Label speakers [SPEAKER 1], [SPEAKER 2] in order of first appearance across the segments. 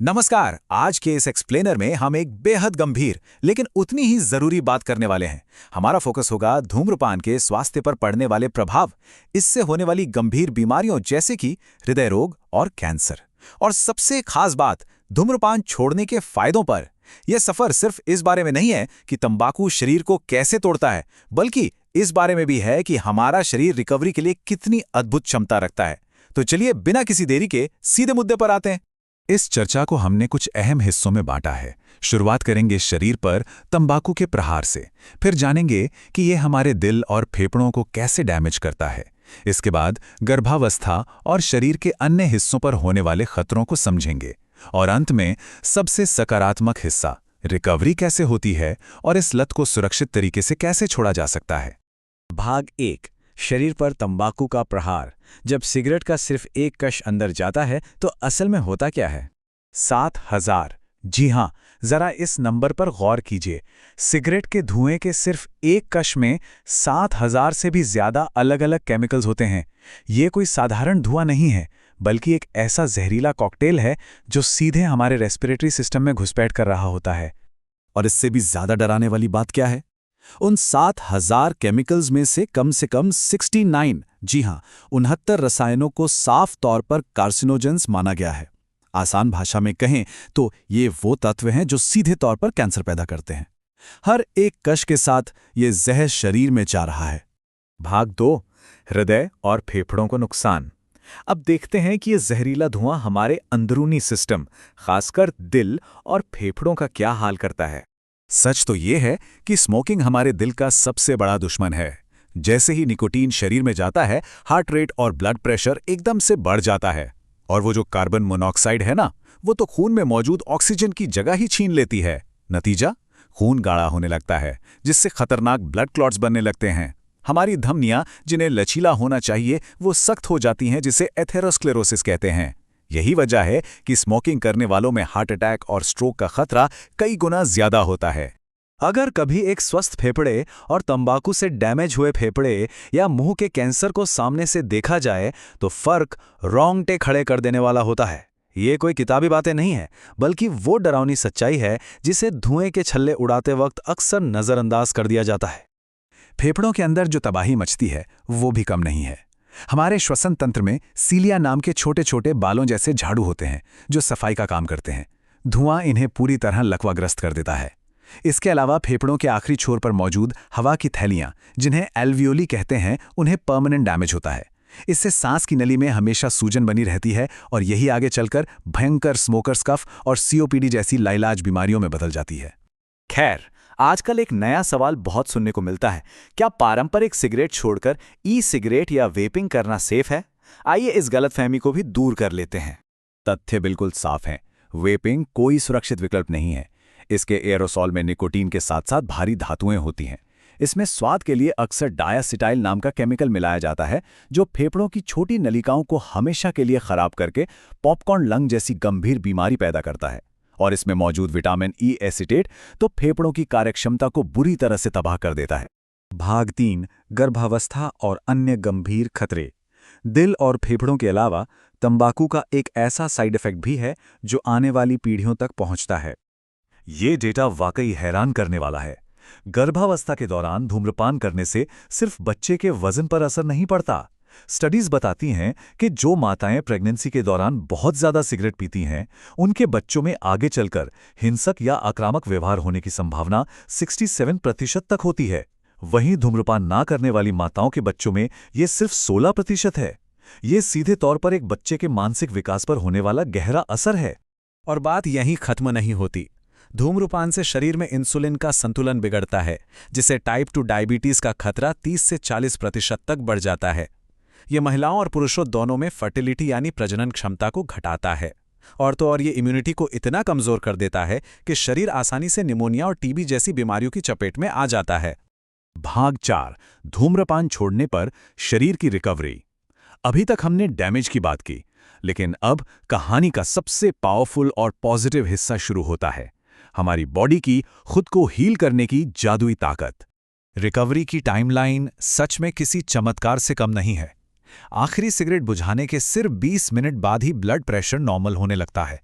[SPEAKER 1] नमस्कार। आज के इस एक्सप्लेनर में हम एक बेहद गंभीर लेकिन उतनी ही जरूरी बात करने वाले हैं। हमारा फोकस होगा धूम्रपान के स्वास्थ्य पर पड़ने वाले प्रभाव, इससे होने वाली गंभीर बीमारियों जैसे कि हृदय रोग और कैंसर, और सबसे खास बात धूम्रपान छोड़ने के फायदों पर। यह सफर सिर्फ इस बारे में नहीं है कि तंबाकू शरीर को कैसे तोड़ता है, बल्कि इस बारे में भी है कि हमारा शरीर रिकवरी के लिए कितनी अद्भुत क्षमता रखता है। तो चलिए बिना किसी देरी के सीधे मुद्दे पर आते हैं। इस चर्चा को हमने कुछ अहम हिस्सों में बांटा है। शुरुआत करेंगे शरीर पर तंबाकू के प्रहार से, फिर जानेंगे कि यह हमारे दिल और फेफड़ों को कैसे डैमेज करता है। इसके बाद गर्भावस्था और शरीर के अन्य हिस्सों पर होने वाले खतरों को समझेंगे, और अंत में सबसे सकारात्मक हिस्सा, रिकवरी कैसे होती है और इस लत को सुरक्षित तरीके से कैसे छोड़ा जा सकता है।
[SPEAKER 2] भाग 1, शरीर पर तंबाकू का प्रहार। जब सिगरेट का सिर्फ एक कश अंदर जाता है तो असल में होता क्या है? 7,000। जी हां, जरा इस नंबर पर गौर कीजिए। सिगरेट के धुएं के सिर्फ एक कश में 7,000 से भी ज्यादा अलग अलग केमिकल्स होते हैं। ये कोई साधारण धुआं नहीं है, बल्कि एक ऐसा जहरीला कॉकटेल है जो सीधे हमारे रेस्पिरेटरी सिस्टम में घुसपैठ कर रहा होता है।
[SPEAKER 1] और इससे भी ज्यादा डराने वाली बात क्या है? उन 7,000 केमिकल्स में से कम 69, जी हां, 69 रसायनों को साफ तौर पर कार्सिनोजेंस माना गया है। आसान भाषा में कहें तो ये वो तत्व हैं जो सीधे तौर पर कैंसर पैदा करते हैं। हर एक कश के साथ ये जहर शरीर में जा रहा है।
[SPEAKER 2] भाग 2, हृदय और फेफड़ों को नुकसान। अब देखते हैं कि यह जहरीला धुआं हमारे अंदरूनी सिस्टम, खासकर दिल और फेफड़ों का क्या हाल करता है।
[SPEAKER 1] सच तो ये है कि स्मोकिंग हमारे दिल का सबसे बड़ा दुश्मन है। जैसे ही निकोटीन शरीर में जाता है, हार्ट रेट और ब्लड प्रेशर एकदम से बढ़ जाता है। और वो जो कार्बन मोनोऑक्साइड है ना, वो तो खून में मौजूद ऑक्सीजन की जगह ही छीन लेती है। नतीजा, खून गाढ़ा होने लगता है, जिससे खतरनाक ब्लड क्लॉट्स बनने लगते हैं। हमारी धमनियां जिन्हें लचीला होना चाहिए वो सख्त हो जाती हैं, जिसे एथेरोस्क्लेरोसिस कहते हैं। यही वजह है कि स्मोकिंग करने वालों में हार्ट अटैक और स्ट्रोक का खतरा कई गुना ज्यादा होता है।
[SPEAKER 2] अगर कभी एक स्वस्थ फेफड़े और तंबाकू से डैमेज हुए फेफड़े या मुंह के कैंसर को सामने से देखा जाए तो फर्क रोंगटे खड़े कर देने वाला होता है। ये कोई किताबी बातें नहीं है, बल्कि वो डरावनी सच्चाई है जिसे धुएं के छल्ले उड़ाते वक्त अक्सर नजरअंदाज कर दिया जाता है।
[SPEAKER 1] फेफड़ों के अंदर जो तबाही मचती है वो भी कम नहीं है। हमारे श्वसन तंत्र में सीलिया नाम के छोटे छोटे बालों जैसे झाड़ू होते हैं जो सफाई का काम करते हैं। धुआं इन्हें पूरी तरह लकवाग्रस्त कर देता है। इसके अलावा फेफड़ों के आखिरी छोर पर मौजूद हवा की थैलियां, जिन्हें एल्वियोली कहते हैं, उन्हें परमानेंट डैमेज होता है। इससे सांस की नली में हमेशा सूजन बनी रहती है, और यही आगे चलकर भयंकर स्मोकर्स कफ और सीओपीडी जैसी लाइलाज बीमारियों में बदल जाती है।
[SPEAKER 2] खैर, आजकल एक नया सवाल बहुत सुनने को मिलता है। क्या पारंपरिक सिगरेट छोड़कर ई सिगरेट या वेपिंग करना सेफ है? आइए इस गलतफहमी को भी दूर कर लेते हैं।
[SPEAKER 1] तथ्य बिल्कुल साफ हैं। वेपिंग कोई सुरक्षित विकल्प नहीं है। इसके एरोसॉल में निकोटीन के साथ साथ भारी धातुएं होती हैं। इसमें स्वाद के लिए अक्सर डायासिटाइल नाम का केमिकल मिलाया जाता है, जो फेफड़ों की छोटी नलिकाओं को हमेशा के लिए खराब करके पॉपकॉर्न लंग जैसी गंभीर बीमारी पैदा करता है। और इसमें मौजूद विटामिन ई एसिटेट तो फेफड़ों की कार्यक्षमता को बुरी तरह से तबाह कर देता है।
[SPEAKER 2] भाग 3, गर्भावस्था और अन्य गंभीर खतरे। दिल और फेफड़ों के अलावा तंबाकू का एक ऐसा साइड इफेक्ट भी है जो आने वाली पीढ़ियों तक पहुंचता है।
[SPEAKER 1] ये डेटा वाकई हैरान करने वाला है। गर्भावस्था के दौरान धूम्रपान करने से सिर्फ बच्चे के वजन पर असर नहीं पड़ता। स्टडीज बताती हैं कि जो माताएं प्रेगनेंसी के दौरान बहुत ज्यादा सिगरेट पीती हैं, उनके बच्चों में आगे चलकर हिंसक या आक्रामक व्यवहार होने की संभावना 67% तक होती है। वहीं धूम्रपान ना करने वाली माताओं के बच्चों में ये सिर्फ 16% है। ये सीधे तौर पर एक बच्चे के मानसिक विकास पर होने वाला गहरा असर है।
[SPEAKER 2] और बात यहीं खत्म नहीं होती। धूम्रपान से शरीर में इंसुलिन का संतुलन बिगड़ता है, जिससे टाइप 2 डायबिटीज का खतरा 30 से 40% तक बढ़ जाता है। ये महिलाओं और पुरुषों दोनों में फर्टिलिटी यानी प्रजनन क्षमता को घटाता है। और तो और ये इम्यूनिटी को इतना कमजोर कर देता है कि शरीर आसानी से निमोनिया और टीबी जैसी बीमारियों की चपेट में आ जाता है।
[SPEAKER 1] भाग 4, धूम्रपान छोड़ने पर शरीर की रिकवरी। अभी तक हमने डैमेज की बात की, लेकिन अब कहानी का सबसे पावरफुल और पॉजिटिव हिस्सा शुरू होता है। हमारी बॉडी की खुद को हील करने की जादुई ताकत। रिकवरी की टाइमलाइन सच में किसी चमत्कार से कम नहीं है। आखिरी सिगरेट बुझाने के सिर्फ 20 मिनट बाद ही ब्लड प्रेशर नॉर्मल होने लगता है।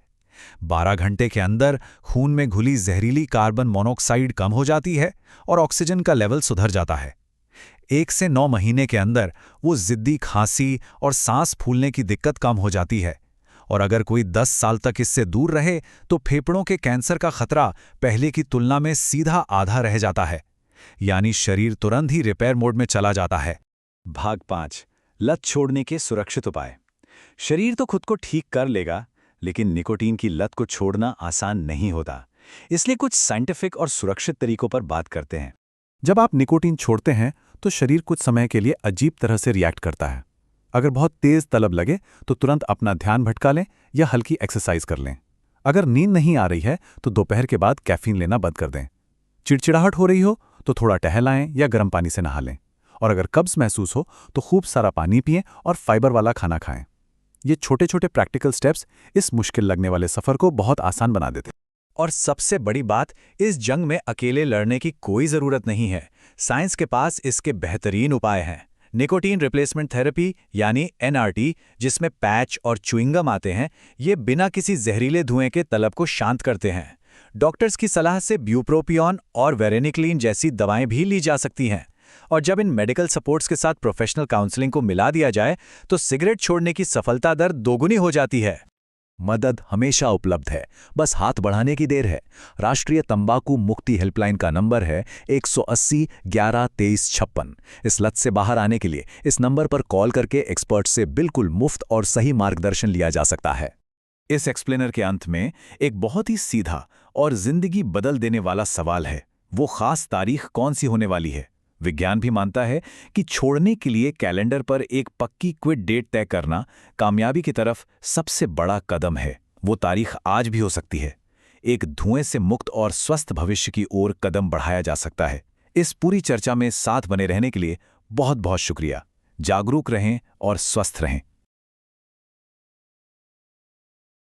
[SPEAKER 1] 12 घंटे के अंदर खून में घुली जहरीली कार्बन मोनोऑक्साइड कम हो जाती है और ऑक्सीजन का लेवल सुधर जाता है। 1 से 9 महीने के अंदर वो जिद्दी खांसी और सांस फूलने की दिक्कत कम हो जाती है। और अगर कोई 10 साल तक इससे दूर रहे तो फेफड़ों के कैंसर का खतरा पहले की तुलना में सीधा आधा रह जाता है, यानी शरीर तुरंत ही रिपेयर मोड में चला जाता है।
[SPEAKER 2] भाग 5 लत छोड़ने के सुरक्षित उपाय। शरीर तो खुद को ठीक कर लेगा, लेकिन निकोटीन की लत को छोड़ना आसान नहीं होता। इसलिए कुछ साइंटिफिक और सुरक्षित तरीकों पर बात करते हैं।
[SPEAKER 3] जब आप निकोटीन छोड़ते हैं तो शरीर कुछ समय के लिए अजीब तरह से रिएक्ट करता है। अगर बहुत तेज तलब लगे तो तुरंत अपना ध्यान भटका लें या हल्की एक्सरसाइज कर लें। अगर नींद नहीं आ रही है तो दोपहर के बाद कैफीन लेना बंद कर दें। चिड़चिड़ाहट हो रही हो तो थोड़ा टहल आएं या गर्म पानी से नहा लें। और अगर कब्ज महसूस हो तो खूब सारा पानी पिएं और फाइबर वाला खाना खाएं। ये छोटे छोटे प्रैक्टिकल स्टेप्स इस मुश्किल लगने वाले सफर को बहुत आसान बना देते हैं।
[SPEAKER 2] और सबसे बड़ी बात, इस जंग में अकेले लड़ने की कोई जरूरत नहीं है। साइंस के पास इसके बेहतरीन उपाय हैं। निकोटीन रिप्लेसमेंट थेरेपी यानी एनआरटी, जिसमें पैच और च्युइंगम आते हैं, ये बिना किसी जहरीले धुएं के तलब को शांत करते हैं। डॉक्टर्स की सलाह से ब्यूप्रोपियोन और वेरेनिक्लीन जैसी दवाएं भी ली जा सकती हैं। और जब इन मेडिकल सपोर्ट्स के साथ प्रोफेशनल काउंसलिंग को मिला दिया जाए तो सिगरेट छोड़ने की सफलता दर दोगुनी हो जाती है।
[SPEAKER 1] मदद हमेशा उपलब्ध है, बस हाथ बढ़ाने की देर है। राष्ट्रीय तंबाकू मुक्ति हेल्पलाइन का नंबर है 180 11 23 56। इस लत से बाहर आने के लिए इस नंबर पर कॉल करके एक्सपर्ट से बिल्कुल मुफ्त और सही मार्गदर्शन लिया जा सकता है। इस एक्सप्लेनर के अंत में एक बहुत ही सीधा और जिंदगी बदल देने वाला सवाल है, वो खास तारीख कौन सी होने वाली है? विज्ञान भी मानता है कि छोड़ने के लिए कैलेंडर पर एक पक्की क्विट डेट तय करना कामयाबी की तरफ सबसे बड़ा कदम है। वो तारीख आज भी हो सकती है। एक धुएं से मुक्त और स्वस्थ भविष्य की ओर कदम बढ़ाया जा सकता है। इस पूरी चर्चा में साथ बने रहने के लिए बहुत बहुत शुक्रिया। जागरूक रहें और स्वस्थ रहें।